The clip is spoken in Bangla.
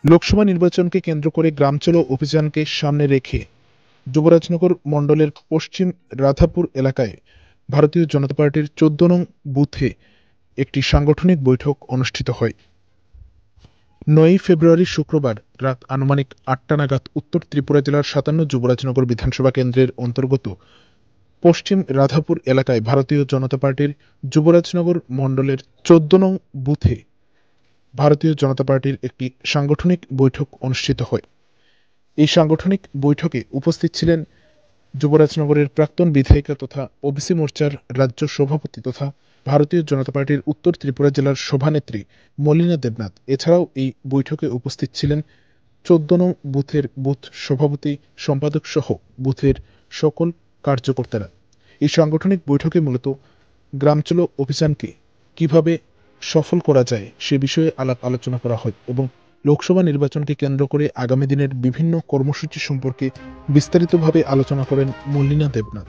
লোকসভা নির্বাচনকে কেন্দ্র করে গ্রাম চলো অভিযানকে সামনে রেখে যুবরাজনগর মণ্ডলের পশ্চিম রাধাপুর এলাকায় ভারতীয় জনতা পার্টির ১৪ নং বুথে একটি সাংগঠনিক বৈঠক অনুষ্ঠিত হয়। ৯ ফেব্রুয়ারি শুক্রবার রাত আনুমানিক ৮টা নাগাদ উত্তর ত্রিপুরা জেলার ৫৭ যুবরাজনগর বিধানসভা কেন্দ্রের অন্তর্গত পশ্চিম রাধাপুর এলাকায় ভারতীয় জনতা পার্টির যুবরাজনগর মণ্ডলের ১৪ নং বুথে ভারতীয় জনতা পার্টির একটি সাংগঠনিক বৈঠক অনুষ্ঠিত হয়। এই সাংগঠনিক বৈঠকে উপস্থিত ছিলেন যুবরাজনগরের প্রাক্তন বিধায়িকা তথা ওবিসি মোর্চার রাজ্য সভাপতি তথা ভারতীয় জনতা পার্টির উত্তর ত্রিপুরা জেলার সভানেত্রী মলিনা দেবনাথ। এছাড়াও এই বৈঠকে উপস্থিত ছিলেন ১৪ নং বুথের বুথ সভাপতি, সম্পাদক সহ বুথের সকল কার্যকর্তারা। এই সাংগঠনিক বৈঠকে মূলত গ্রাম চলো অভিযানকে কিভাবে সফল করা যায় সে বিষয়ে আলাপ আলোচনা করা হয় এবং লোকসভা নির্বাচনকে কেন্দ্র করে আগামী দিনের বিভিন্ন কর্মসূচি সম্পর্কে বিস্তারিতভাবে আলোচনা করেন মলিনা দেবনাথ।